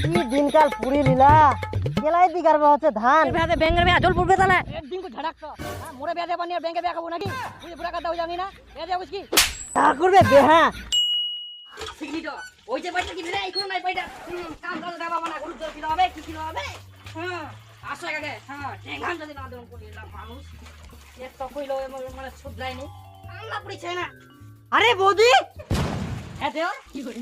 কি দিনকাল পুরি লীলা কেলাই দিগার হচ্ছে ধান ভেদে ব্যাঙ্গের বেয়া জল পড়বে তাহলে একদিন কো ঝাড়াক তো মোরে বেদে বানিয়ে ব্যাংকে বেয়া খাবো নাকি তুই পুরা কথা হই জানি না বেদে বুঝকি তা করবে বেহা শিখলি তো ওই যে বাইটা কি রে এখন নাই বাইটা কাম কাজ দাবা বানা গরু জল কিলো হবে কি কিলো হবে হ্যাঁ আসো আগে হ্যাঁ ঠেঙ্গান যদি না দেন কোন মানুষ এক তো কইলো মানে শুধরাইনি আল্লাহ পড়িছে না আরে বৌদি হ্যাঁ দেও কি করি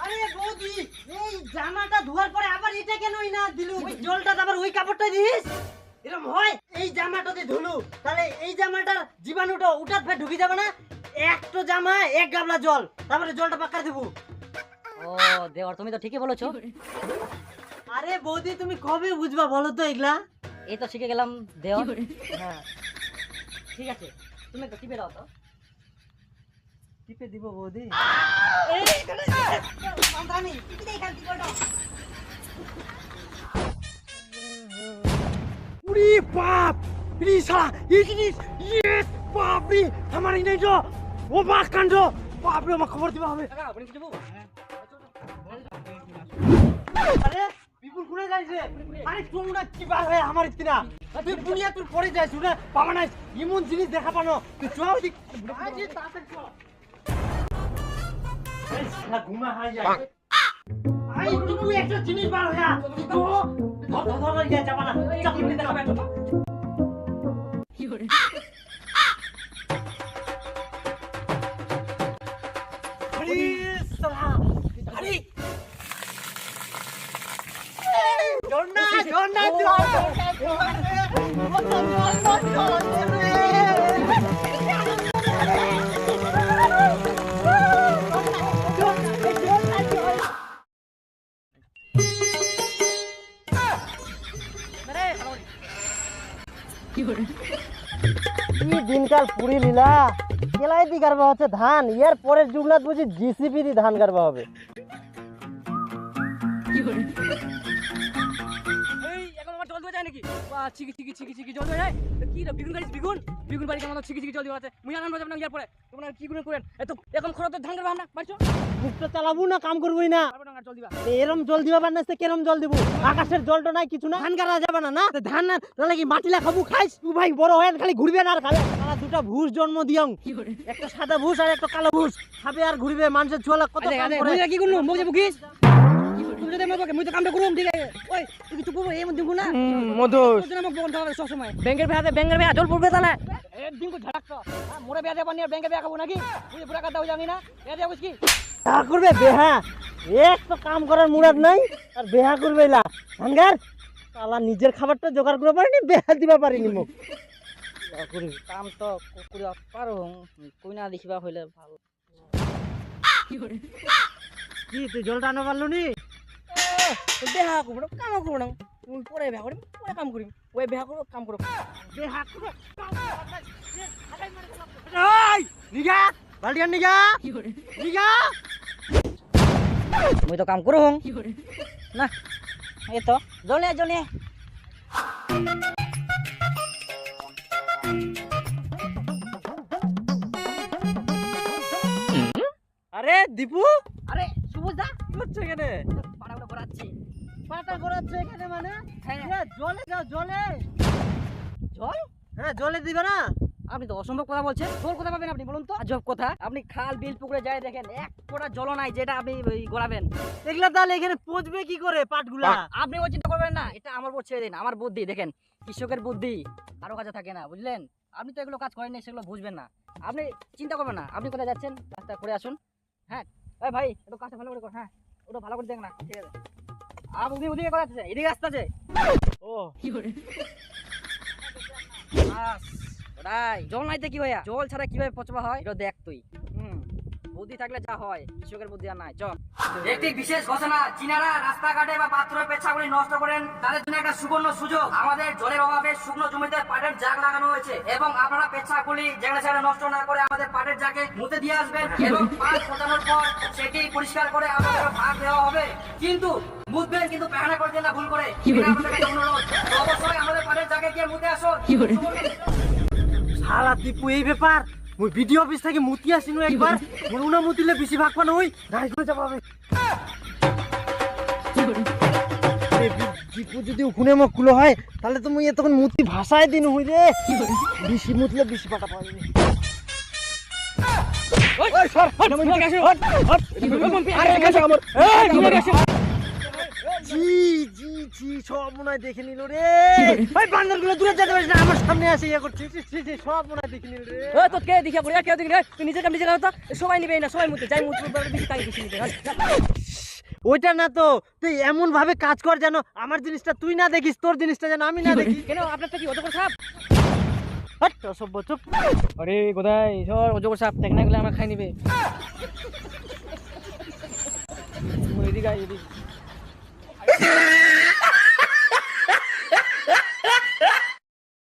আরে বৌদি এই জামাটা ধোয়ার পরে আবার এটা কেনই না দিলু ওই জলটা আবার ওই কাপড়টা দিস এরকম হয় এই জামাটাতে ধুলু তাহলে এই জামাটার জীবাণুটা উঠাত ফের ঢুকে যাবে না একটা জামা এক গাবলা জল তারপরে জলটা পাক্কা দেবো ও দেওয়ার তুমি তো ঠিকই বলেছো আরে বৌদি তুমি কবে বুঝবা বলো তো এগুলা এই তো শিখে গেলাম দেও হ্যাঁ ঠিক আছে তুমি একটু টিপে দাও তো টিপে দিব বৌদি উরি বাপ রি শালা এই জিনিস ইয়েস বাপ রে আমার নাই তো ও বাস কাণ্ড বাপ রে আমার খবর দিবা হবে আপনি কি দেবো আরে বিপুল কোনে যাইছে আরে তোমরা কি বার হয় আমার ইতিনা তুই বুনিয়া তুই পড়ে যাইছ না বাবা নাই এমন জিনিস দেখা পানো তুই চল দিক আরে তাড়াতাড়ি চল এই শালা ঘুমা হাই যায় আই তুই একটা জিনিস বার হয়া তো ধর ধর ধর ইয়া যাবা না চাকরি দেখাবে কি করে আরে শালা আরে জন্না জন্না কি দিনকাল পুরি লীলা কেলাই দি গারবা হচ্ছে ধান ইয়ার পরের জুগলাত বুঝি জিসিপি দি ধান গারবা হবে এই এখন আমার জল দেওয়া যায় নাকি বাহ চিকি চিকি চিকি চিকি জল দেওয়া যায় কি রে বিগুন গাড়ি বিগুন বিগুন বাড়ি কেমন চিকি চিকি জল দেওয়া আছে মুই আনান বাজাব না ইয়ার পরে তোমরা কি করে করেন এত এখন খরচ ধান দেব আমরা বাড়ছো মুখটা চালাবো না কাম করবই না পারবে না জল দিবা এরম জল দিবা পারনাস কেরম জল দিব আকাশের জলটা নাই কিছু না ধান গাড়া যাবে না না ধান না তাহলে কি মাটিলা খাবো খাইস তুই ভাই বড় হয় খালি ঘুরবে না আর খালি সারা দুটা ভুষ জন্ম দিয়াং একটা সাদা ভুষ আর একটা কালো ভুষ খাবে আর ঘুরবে মানুষের ছোলা কত কাম করে মুই কি করলু মুই যে বুকিস তুমি যদি আমাকে মুই তো কামটা করুম ঠিক আছে ওই তুই চুপ করবো এই মধ্যে না মধুস তোর আমাকে বন্ধ হবে সব সময় ব্যাঙ্গের বেয়া জল পড়বে তাহলে একদিন কো ঝাড়াক তো মোরে বেদে বানিয়ে ব্যাংকে বেয়া খাবো নাকি তুই পুরা কথা হই জানি না বেদে বুঝকি তা করবে বেহা এক তো কাম করার মুরাদ নাই আর বেহা করবে লা ভাঙ্গার শালা নিজের খাবারটা জোগাড় করে পারিনি বেহা দিবা পারিনি মুখ কাম তো করে পারো কইনা দেখিবা হইলে ভালো কি তুই জলটা আনো পারলু নি বেহা করবো কাম করবো না তুই পরে বেহা করিম পরে কাম করিম ওই বেহা করবো কাম করবো বেহা করবে এই নিগা বালডিয়ান নিগা নিগা মুই তো কাম করুম না এই তো জলে জলে আরে দীপু আরে সুবুজ দা কি হচ্ছে এখানে পাড়াটা করাচ্ছি পাটা করাচ্ছে এখানে মানে হ্যাঁ। জলে যাও জলে জল হ্যাঁ জলে দিবে না আপনি তো অসম্ভব কথা বলছেন জল কথা পাবেন আপনি বলুন তো আজব কথা আপনি খাল বিল পুকুরে যাই দেখেন এক ফোঁটা জল নাই যেটা আপনি গড়াবেন এগুলা তাহলে এখানে পচবে কি করে পাটগুলা আপনি ও চিন্তা করবেন না এটা আমার উপর ছেড়ে দিন আমার বুদ্ধি দেখেন কৃষকের বুদ্ধি কারো কাছে থাকে না বুঝলেন আপনি তো এগুলো কাজ করেননি সেগুলো বুঝবেন না আপনি চিন্তা করবেন না আপনি কোথায় যাচ্ছেন কাজটা করে আসুন হ্যাঁ এই ভাই একটু কাজটা ভালো করে কর হ্যাঁ ওটা ভালো করে দেখ না ঠিক আছে আর ওদিকে কথা আছে এদিকে আসতে আছে ও ওটাই জল নাইতে কি ভাইয়া জল ছাড়া কিভাবে পচবা হয় এটা দেখ তুই বুদ্ধি থাকলে যা হয় কৃষকের বুদ্ধি আর নাই চল একটি বিশেষ ঘোষণা যিনারা রাস্তাঘাটে বা বাথরুমে পেছাগুলি নষ্ট করেন তাদের জন্য একটা সুবর্ণ সুযোগ আমাদের জলের অভাবে শুকনো জমিতে পাটের জাগ লাগানো হয়েছে এবং আপনারা পেছাগুলি যেখানে সেখানে নষ্ট না করে আমাদের পাটের জাগে মুতে দিয়ে আসবেন এবং পাট পচানোর পর সেটি পরিষ্কার করে আমাদের ভাগ দেওয়া হবে কিন্তু মুতবেন কিন্তু পায়খানা করে দেন না ভুল করে এটা আপনাদের কাছে অনুরোধ অবশ্যই আমাদের পাটের জাগে গিয়ে মুতে আসো শালা দীপু এই ব্যাপার মুই ভিডিও অফিস থেকে মুতি আসিনু একবার মনে মুতিলে বেশি ভাগ পানো ওই গাড়ি করে যাবো চিপু যদি উখুনে মুখ খুলো হয় তাহলে তো মুই তখন মুতি ভাষায় দিন হই রে বেশি মুতলে বেশি পাটা পাওয়া যাবে ওই সর জি জি জি সব মনে হয় দেখে নিল রে ওই বান্দরগুলো দূরে যেতে পারিস না আমার সামনে আসে ইয়ে করছিস সব মনে হয় দেখে নিল রে ও তো কে দেখিয়া পড়ে কে দেখি তুই নিজে কাম নিজে করতা সবাই নিবে না সবাই মুতে যাই মুতে বেশি তাই বেশি নিবে ওইটা না তো তুই এমন ভাবে কাজ কর যেন আমার জিনিসটা তুই না দেখিস তোর জিনিসটা যেন আমি না দেখি কেন আপনার তো কি অজগর সাপ হাট অসভ্য চুপ আরে কোথায় সর অজগর সাপ দেখ না গেলে আমার খাই নিবে এদিকে এদিকে